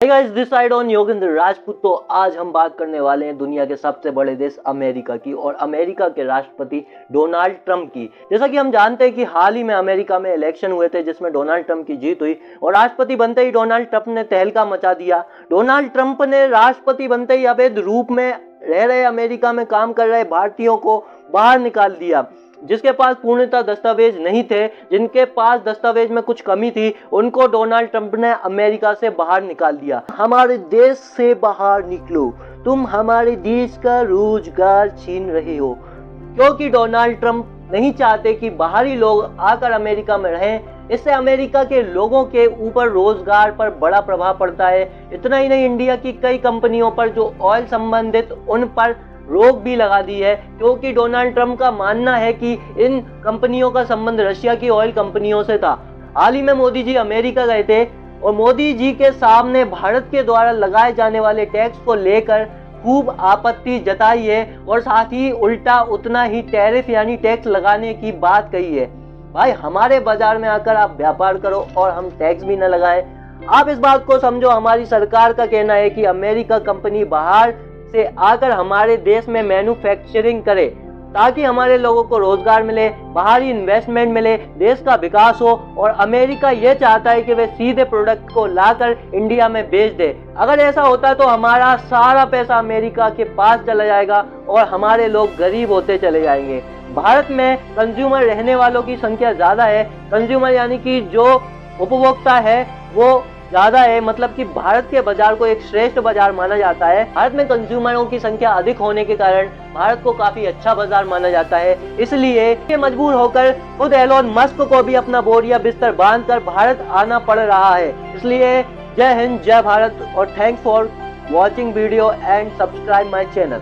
Hey guys, this side on Yogendra Rajput. तो आज हम बात करने वाले हैं दुनिया के सबसे बड़े देश अमेरिका की और अमेरिका के राष्ट्रपति डोनाल्ड ट्रंप की। जैसा कि हम जानते हैं कि हाल ही में अमेरिका में इलेक्शन हुए थे जिसमें डोनाल्ड ट्रंप की जीत हुई और राष्ट्रपति बनते ही डोनाल्ड ट्रंप ने तहलका मचा दिया। डोनाल्ड ट्रंप ने राष्ट्रपति बनते ही अवैध रूप में रह रहे अमेरिका में काम कर रहे भारतीयों को बाहर निकाल दिया। जिसके पास पूर्णतः दस्तावेज नहीं थे, जिनके पास दस्तावेज में कुछ कमी थी, उनको डोनाल्ड ट्रंप ने अमेरिका से बाहर निकाल दिया। हमारे देश से बाहर निकलो, तुम हमारे देश का रोजगार छीन रहे हो। क्योंकि डोनाल्ड ट्रंप नहीं चाहते कि बाहरी लोग आकर अमेरिका में रहें। इससे अमेरिका के लोगों के ऊपर रोजगार पर बड़ा प्रभाव पड़ता है। इतना ही नहीं, इंडिया की कई कंपनियों पर जो ऑयल संबंधित उन पर रोक भी लगा दी है, क्योंकि डोनाल्ड ट्रंप का मानना है कि इन कंपनियों का संबंध रशिया की ऑयल कंपनियों से था। हाल ही में मोदी जी अमेरिका गए थे और मोदी जी के सामने भारत के द्वारा लगाए जाने वाले टैक्स को लेकर खूब आपत्ति जताई है और साथ ही उल्टा उतना ही टैरिफ यानी टैक्स लगाने की बात कही है। भाई, हमारे बाजार में आकर आप व्यापार करो और हम टैक्स भी न लगाएं। आप इस बात को समझो, हमारी सरकार का कहना है कि अमेरिका कंपनी बाहर से आकर हमारे देश में मैन्युफैक्चरिंग करे ताकि हमारे लोगों को रोजगार मिले, बाहरी इन्वेस्टमेंट मिले, देश का विकास हो। और अमेरिका ये चाहता है कि वे सीधे प्रोडक्ट को लाकर इंडिया में बेच दे। अगर ऐसा होता तो हमारा सारा पैसा अमेरिका के पास चला जाएगा और हमारे लोग गरीब होते चले जाएंगे। भारत में कंज्यूमर रहने वालों की संख्या ज्यादा है। कंज्यूमर यानी कि जो उपभोक्ता है वो ज्यादा है, मतलब कि भारत के बाजार को एक श्रेष्ठ बाजार माना जाता है। भारत में कंज्यूमरों की संख्या अधिक होने के कारण भारत को काफी अच्छा बाजार माना जाता है। इसलिए ये मजबूर होकर खुद एलोन मस्क को भी अपना बोरिया बिस्तर बांधकर भारत आना पड़ रहा है। इसलिए जय हिंद, जय भारत और thanks for watching video and subscribe my channel.